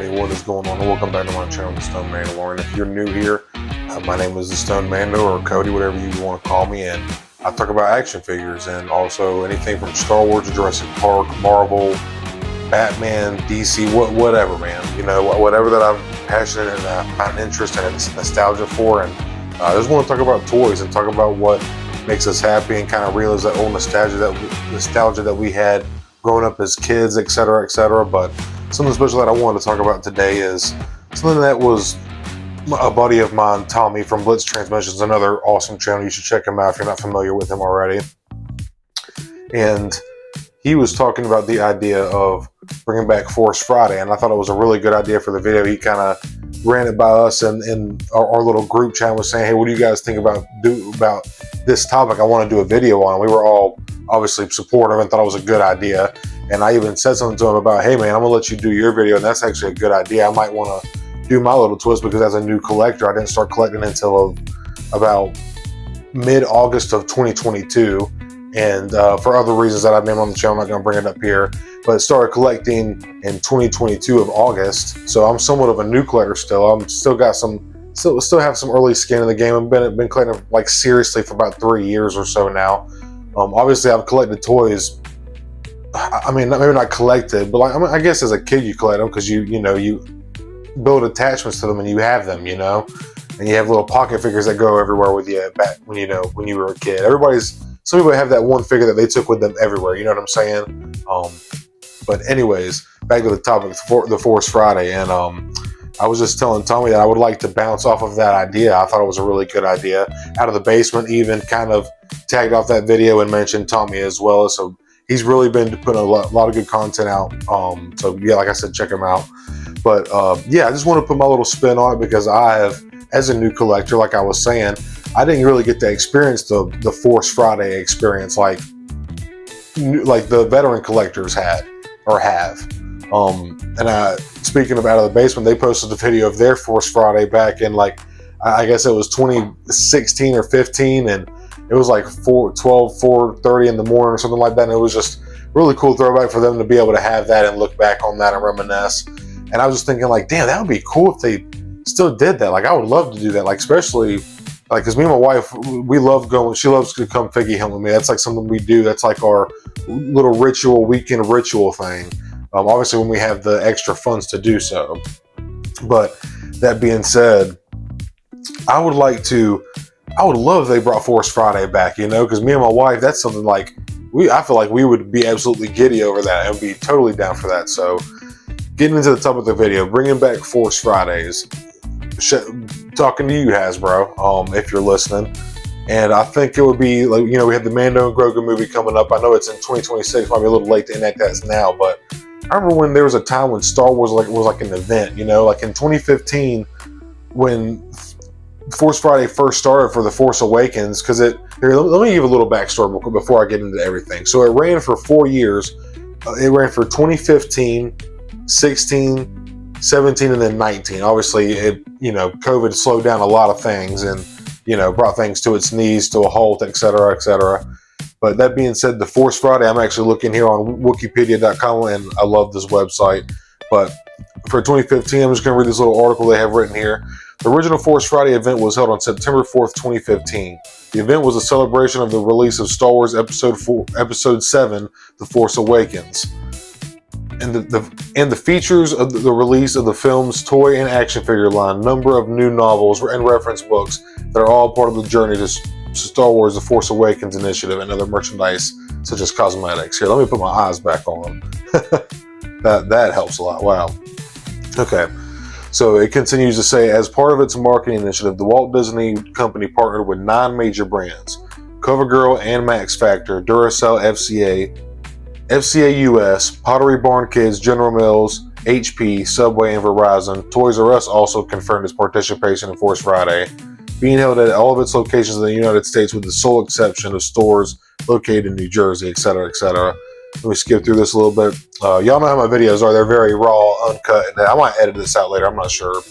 everybody, what is going on? Welcome back to my channel, The Stone Mandalorian. If you're new here, my name is The Stone Mando, or Cody, whatever you want to call me, and I talk about action figures and also anything from Star Wars to Jurassic Park, Marvel, Batman, DC, whatever, man. You know, whatever that I'm passionate and find interest and nostalgia for, and I just want to talk about toys and talk about what makes us happy and kind of realize that old nostalgia that we had growing up as kids, etc., etc. But something special that I wanted to talk about today is something that was a buddy of mine, Tommy from Blitz Transmissions, another awesome channel. You should check him out if you're not familiar with him already. And he was talking about the idea of bringing back Force Friday, and I thought it was a really good idea for the video. He kind of ran it by us in our little group chat, was saying, hey, what do you guys think about this topic? I want to do a video on it. We were all obviously supportive and thought it was a good idea. And I even said something to him about, hey man, I'm gonna let you do your video, and that's actually a good idea. I might want to do my little twist, because as a new collector, I didn't start collecting until about mid-August of 2022. And for other reasons that I've named on the channel, I'm not gonna bring it up here, but started collecting in 2022 of August. So I'm somewhat of a new collector still. I'm still have some early skin in the game. I've been collecting like seriously for about 3 years or so now. Obviously I've collected toys. I mean, maybe not collected, but like, I guess as a kid you collect them because you build attachments to them and you have them, and you have little pocket figures that go everywhere with you back when you were a kid. Some people have that one figure that they took with them everywhere. You know what I'm saying? But anyways, back to the topic, the Force Friday, and I was just telling Tommy that I would like to bounce off of that idea. I thought it was a really good idea. Out of the Basement even kind of tagged off that video and mentioned Tommy as well. So he's really been putting a lot of good content out. So yeah, like I said, check him out. But yeah, I just want to put my little spin on it because I have, as a new collector, like I was saying, I didn't really get to experience the Force Friday experience like the veteran collectors had or have. And speaking of Out of the Basement, they posted a video of their Force Friday back in I guess it was 2016 or 15, and it was like 4:30 in the morning or something like that. And it was just really cool throwback for them to be able to have that and look back on that and reminisce. And I was just thinking, like, damn, that would be cool if they still did that. Like, I would love to do that. Like, especially because me and my wife, we love going. She loves to come figgy hunt with me. That's like something we do. That's like our little weekend ritual thing. Obviously, when we have the extra funds to do so. But that being said, I would love if they brought Force Friday back, because me and my wife, that's something like, I feel like we would be absolutely giddy over that and be totally down for that. So getting into the top of the video, bringing back Force Fridays, talking to you, Hasbro, if you're listening. And I think it would be like, we have the Mando and Grogu movie coming up. I know it's in 2026, might be a little late to enact that now, but I remember when there was a time when Star Wars was like an event, like in 2015 when Force Friday first started for The Force Awakens, because let me give a little backstory before I get into everything. So it ran for 4 years. It ran for 2015, 16, 17, and then 19. Obviously, COVID slowed down a lot of things and, brought things to its knees, to a halt, etc., etc. But that being said, the Force Friday, I'm actually looking here on Wikipedia.com, and I love this website. But for 2015, I'm just going to read this little article they have written here. The original Force Friday event was held on September 4th, 2015. The event was a celebration of the release of Star Wars Episode 7, The Force Awakens. And the features of the release of the film's toy and action figure line, number of new novels and reference books that are all part of the journey to Star Wars The Force Awakens initiative, and other merchandise such as cosmetics. Here, let me put my eyes back on. that helps a lot. Wow. Okay. So it continues to say, as part of its marketing initiative, the Walt Disney Company partnered with 9 major brands: CoverGirl and Max Factor, Duracell, FCA US, Pottery Barn Kids, General Mills, HP, Subway, and Verizon. Toys R Us also confirmed its participation in Force Friday, being held at all of its locations in the United States with the sole exception of stores located in New Jersey, etc., etc. Let me skip through this a little bit. Y'all know how my videos are. They're very raw, uncut. And I might edit this out later. I'm not sure.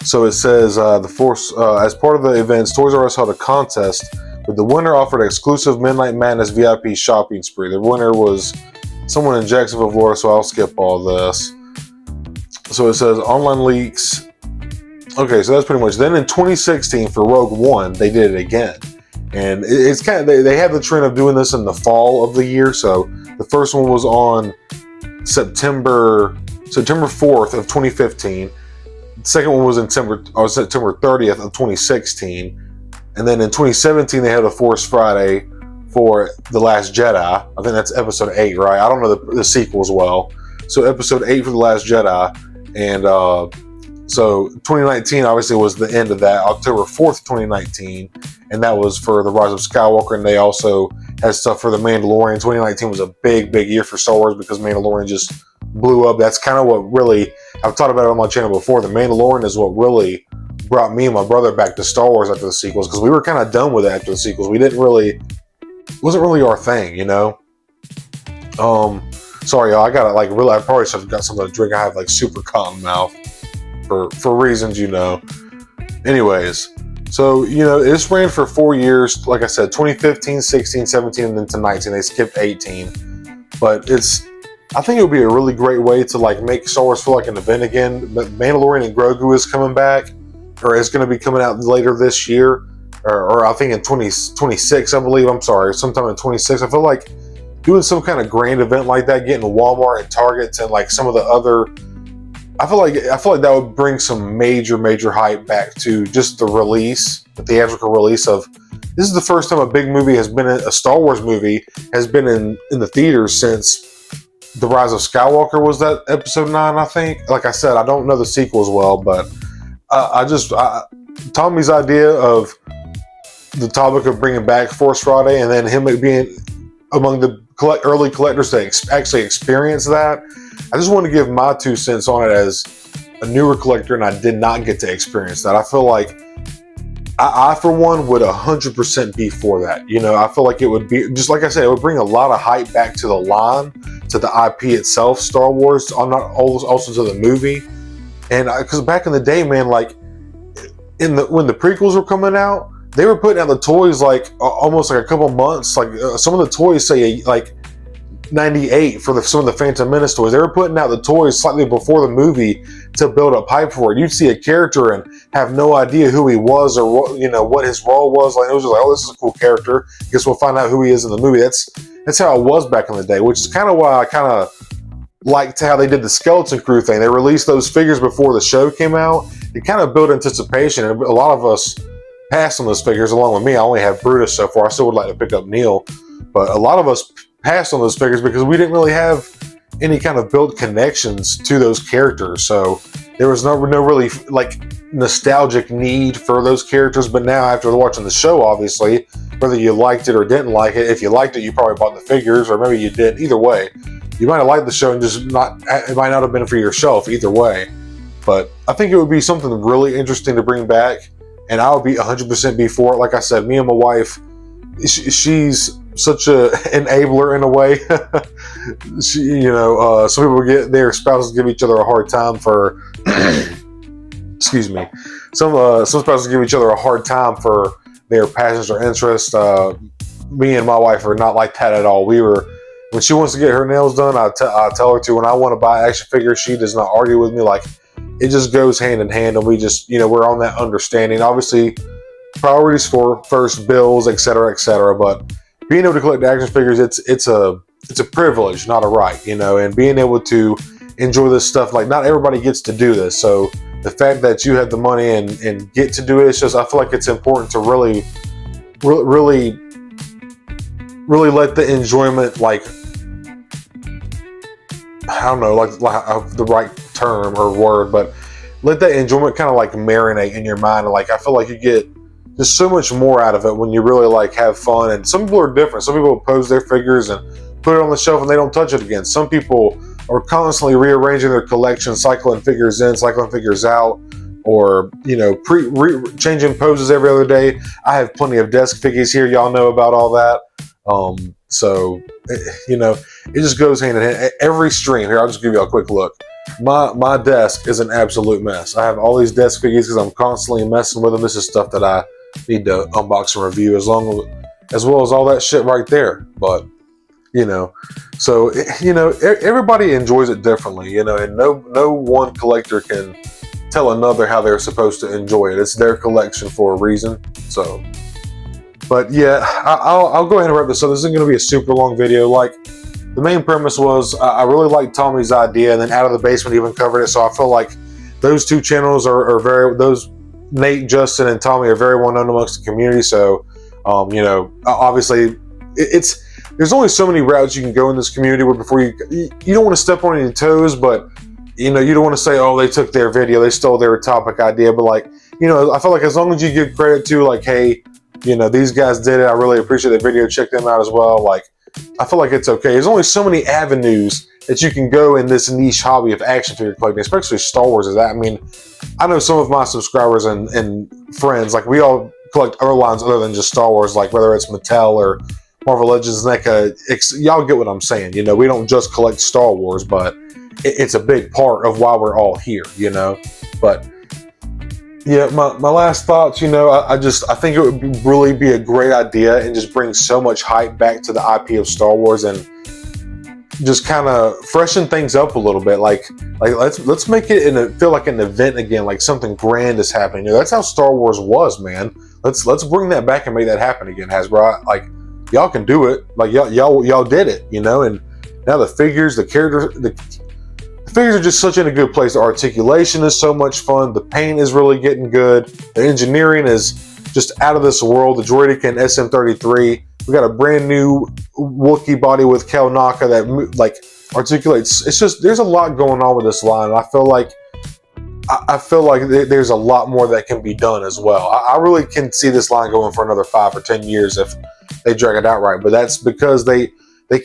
So it says, as part of the events, Toys R Us held a contest, with the winner offered an exclusive Midnight Madness VIP shopping spree. The winner was someone in Jacksonville, Florida, so I'll skip all this. So it says online leaks. Okay, so that's pretty much. Then in 2016 for Rogue One, they did it again. And it's kind of, they have the trend of doing this in the fall of the year. So the first one was on September 4th of 2015. The second one was in September 30th of 2016. And then in 2017, they had a Force Friday for The Last Jedi. I think that's episode 8, right? I don't know the sequel as well. So episode 8 for The Last Jedi. And so 2019 obviously was the end of that, October 4th, 2019. And that was for The Rise of Skywalker. And they also had stuff for The Mandalorian. 2019 was a big year for Star Wars because Mandalorian just blew up. That's kind of what really, I've talked about it on my channel before. The Mandalorian is what really brought me and my brother back to Star Wars after the sequels, because we were kind of done with it after the sequels. We didn't really, wasn't really our thing, you know? Sorry, y'all, I probably should have got something to drink. I have like super cotton mouth for reasons, you know. Anyways, so, you know, this ran for 4 years. Like I said, 2015, 16, 17, and then to 19. They skipped 18. But I think it would be a really great way to like make Star Wars feel like an event again. But Mandalorian and Grogu is coming back, or is going to be coming out later this year, or I think in 2026, I believe. I'm sorry, sometime in 26. I feel like doing some kind of grand event like that, getting Walmart and Targets and like some of the other, I feel like that would bring some major hype back to just the release, the theatrical release of. This is the first time a big movie has been a Star Wars movie has been in the theaters since The Rise of Skywalker was that episode 9, I think. Like I said, I don't know the sequel as well, but Tommy's idea of the topic of bringing back Force Friday and then him being among the early collectors to actually experience that. I just want to give my 2 cents on it as a newer collector, and I did not get to experience that. I feel like I for one, would 100% be for that. You know, I feel like it would be, just like I said, it would bring a lot of hype back to the line, to the IP itself, Star Wars, also to the movie. And because back in the day, man, like when the prequels were coming out, they were putting out the toys like almost like a couple months. Like some of the toys say like 98 for some of the Phantom Menace toys. They were putting out the toys slightly before the movie to build up hype for it. You'd see a character and have no idea who he was or what, you know, what his role was. Like it was just like, oh, this is a cool character. I guess we'll find out who he is in the movie. That's how it was back in the day, which is kind of why I kind of liked how they did the Skeleton Crew thing. They released those figures before the show came out. It kind of built anticipation, and a lot of us passed on those figures along with me. I only have Brutus so far. I still would like to pick up Neil, but a lot of us passed on those figures because we didn't really have any kind of built connections to those characters. So there was no really like nostalgic need for those characters. But now after watching the show, obviously, whether you liked it or didn't like it, if you liked it, you probably bought the figures, or maybe you did. Either way, you might have liked the show and just it might not have been for your shelf either way. But I think it would be something really interesting to bring back, and I would be 100% be for it. Like I said, me and my wife, she's such an enabler in a way. Some people get their spouses give each other a hard time for excuse me. Some spouses give each other a hard time for their passions or interests. Me and my wife are not like that at all. When she wants to get her nails done, I tell her to. When I want to buy action figures, she does not argue with me. Like, it just goes hand in hand, and we just, we're on that understanding. Obviously, priorities for first, bills, etc., but being able to collect action figures, it's a privilege, not a right, and being able to enjoy this stuff, like, not everybody gets to do this. So the fact that you have the money and get to do it, it's just, I feel like it's important to really let the enjoyment, like, I don't know, like the right term or word, but let that enjoyment kind of like marinate in your mind. And like, I feel like you get just so much more out of it when you really like have fun. And some people are different. Some people pose their figures and put it on the shelf and they don't touch it again. Some people are constantly rearranging their collection, cycling figures in, cycling figures out, or changing poses every other day. I have plenty of desk figures here. Y'all know about all that. So it just goes hand in hand. Every stream here, I'll just give you a quick look. My desk is an absolute mess. I have all these desk figures because I'm constantly messing with them. This is stuff that I need to unbox and review, as well as all that shit right there. But you know. So, everybody enjoys it differently, and no one collector can tell another how they're supposed to enjoy it. It's their collection for a reason. So, but yeah, I'll go ahead and wrap this up. This isn't going to be a super long video. Like, the main premise was I really liked Tommy's idea, and then Out of the Basement even covered it. So I feel like those two channels are Nate, Justin, and Tommy are very well known amongst the community. So, obviously, there's only so many routes you can go in this community where before you don't want to step on any toes, but you don't want to say, oh, they took their video, they stole their topic idea. But like, I feel like as long as you give credit to like, hey, these guys did it, I really appreciate the video, check them out as well. Like, I feel like it's okay. There's only so many avenues that you can go in this niche hobby of action figure collecting, especially Star Wars is that. I mean, I know some of my subscribers and friends, like we all collect other lines other than just Star Wars, like whether it's Mattel or Marvel Legends, NECA, y'all get what I'm saying. We don't just collect Star Wars, but it's a big part of why we're all here, But yeah, my last thoughts, I think it would really be a great idea and just bring so much hype back to the IP of Star Wars and just kind of freshen things up a little bit. Like let's make it feel like an event again, like something grand is happening. That's how Star Wars was, man. Let's bring that back and make that happen again, Hasbro. Like, y'all can do it. Like y'all did it, and now the figures, the characters, the figures are just such in a good place. The articulation is so much fun. The paint is really getting good. The engineering is just out of this world. The Droidic and SM-33. We got a brand new Wookiee body with Kel Naka that like articulates. It's just, there's a lot going on with this line. I feel like there's a lot more that can be done as well. I really can see this line going for another 5 or 10 years if they drag it out right. But that's because they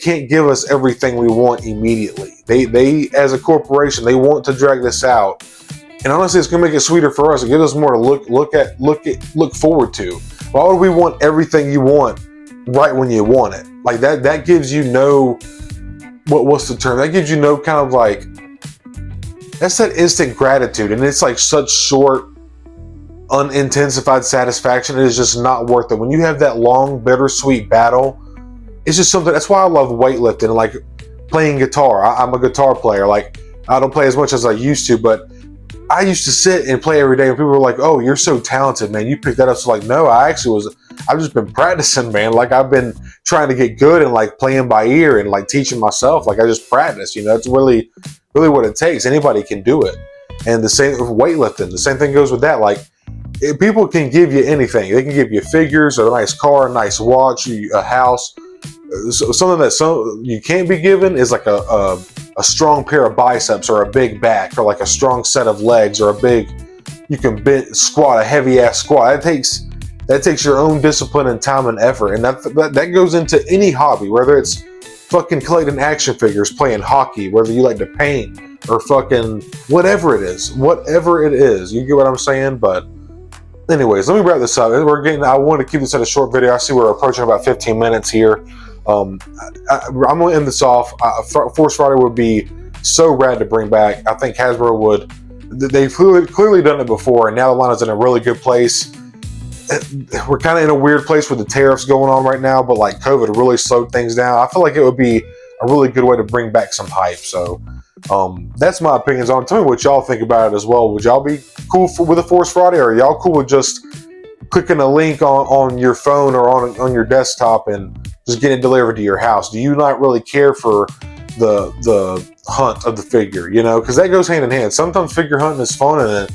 can't give us everything we want immediately. They as a corporation, they want to drag this out. And honestly, it's gonna make it sweeter for us. It gives us more to look forward to. Why would we want everything you want right when you want it? Like that gives you no, what's the term? That gives you no kind of like, that's that instant gratitude. And it's like such short, unintensified satisfaction. It is just not worth it. When you have that long, bittersweet battle, it's just something. That's why I love weightlifting and like playing guitar. I'm a guitar player. Like, I don't play as much as I used to, but I used to sit and play every day, and people were like, "Oh, you're so talented, man. You picked that up." So like, no, I've just been practicing, man. Like, I've been trying to get good and like playing by ear and like teaching myself. Like, I just practice. It's really, really what it takes. Anybody can do it. And the same with weightlifting. The same thing goes with that. Like, people can give you anything. They can give you figures, or a nice car, a nice watch, a house. So something that you can't be given is like a strong pair of biceps, or a big back, or like a strong set of legs, or you can squat a heavy ass squat. That takes your own discipline and time and effort, and that goes into any hobby, whether it's fucking collecting action figures, playing hockey, whether you like to paint, or fucking whatever it is. You get what I'm saying? But anyways, let me wrap this up. I want to keep this at a short video. I see we're approaching about 15 minutes here. I'm going to end this off. Force Friday would be so rad to bring back. I think Hasbro would. They've clearly done it before, and now the line is in a really good place. We're kind of in a weird place with the tariffs going on right now, but like COVID really slowed things down. I feel like it would be a really good way to bring back some hype. So that's my opinions on it. Tell me what y'all think about it as well. Would y'all be cool with a Force Friday, or are y'all cool with just clicking a link on your phone or on your desktop and just getting it delivered to your house? Do you not really care for the hunt of the figure? Because that goes hand in hand. Sometimes figure hunting is fun,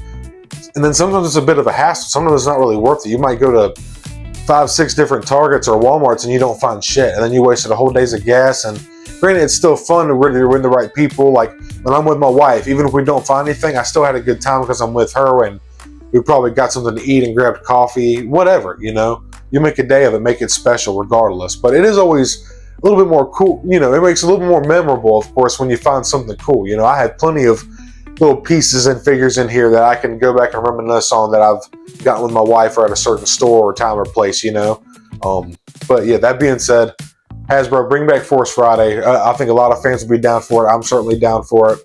and then sometimes it's a bit of a hassle. Sometimes it's not really worth it. You might go to 5-6 different Targets or Walmarts and you don't find shit, and then you wasted a whole day's of gas. And granted, it's still fun to really win the right people. Like when I'm with my wife, even if we don't find anything, I still had a good time because I'm with her, and we probably got something to eat and grabbed coffee, whatever. You make a day of it, make it special regardless. But it is always a little bit more cool. It makes it a little more memorable, of course, when you find something cool. I had plenty of little pieces and figures in here that I can go back and reminisce on that I've gotten with my wife or at a certain store or time or place, But yeah, that being said, Hasbro, bring back Force Friday. I think a lot of fans will be down for it. I'm certainly down for it.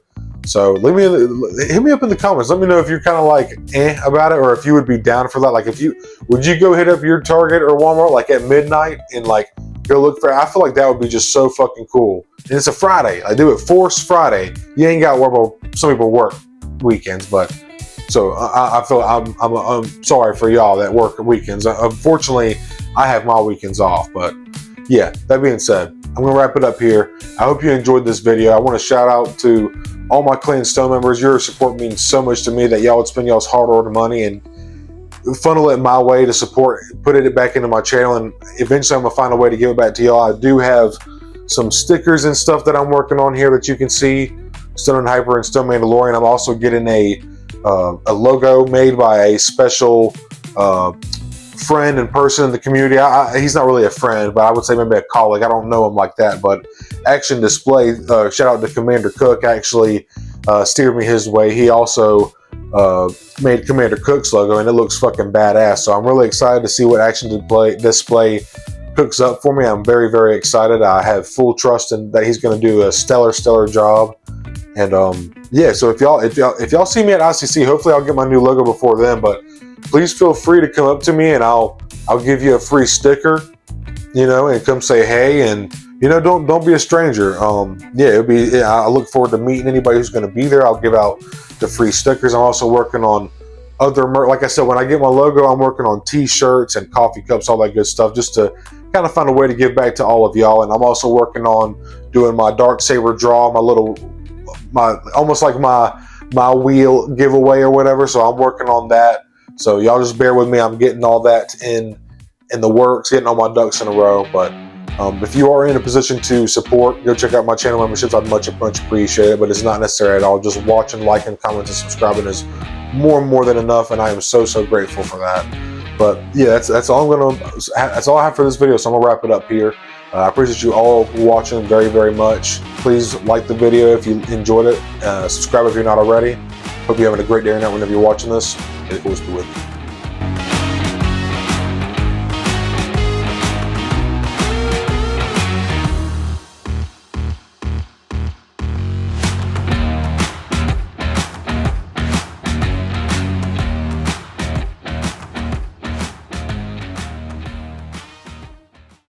So hit me up in the comments. Let me know if you're kind of like about it, or if you would be down for that. Like, would you go hit up your Target or Walmart like at midnight and like go look for it. I feel like that would be just so fucking cool. And it's a Friday. I do it Force Friday. You ain't got to worry about, some people work weekends, but so I feel I'm sorry for y'all that work weekends. Unfortunately, I have my weekends off, but yeah, that being said, I'm going to wrap it up here. I hope you enjoyed this video. I want to shout out to all my Clan Stone members. Your support means so much to me that y'all would spend y'all's hard-earned money and funnel it my way to support, put it back into my channel, and eventually I'm going to find a way to give it back to y'all. I do have some stickers and stuff that I'm working on here that you can see. Stone and Hyper and Stone Mandalorian. I'm also getting a logo made by a special friend and person in the community. He's not really a friend, but I would say maybe a colleague. I don't know him like that, but Action Display, shout out to Commander Cook, actually steered me his way. He also made Commander Cook's logo, and it looks fucking badass. So I'm really excited to see what Action Display cooks up for me. I'm very, very excited. I have full trust in that he's going to do a stellar job. And yeah, so if y'all see me at ICC, hopefully I'll get my new logo before then. But please feel free to come up to me, and I'll give you a free sticker, you know, and come say hey, and you know, don't be a stranger. Yeah, I look forward to meeting anybody who's going to be there. I'll give out the free stickers. I'm also working on other merch. Like I said, when I get my logo, I'm working on t-shirts and coffee cups, all that good stuff, just to kind of find a way to give back to all of y'all. And I'm also working on doing my Darksaber draw, almost like my wheel giveaway or whatever. So I'm working on that. So y'all just bear with me. I'm getting all that in the works, getting all my ducks in a row. But if you are in a position to support, go check out my channel memberships. I'd much appreciate it, but it's not necessary at all. Just watching, liking, commenting, subscribing is more than enough, and I am so grateful for that. But yeah, that's all that's all I have for this video. So I'm gonna wrap it up here. I appreciate you all watching very much. Please like the video if you enjoyed it. Subscribe if you're not already. Hope you're having a great day or night whenever you're watching this. May the force be with you.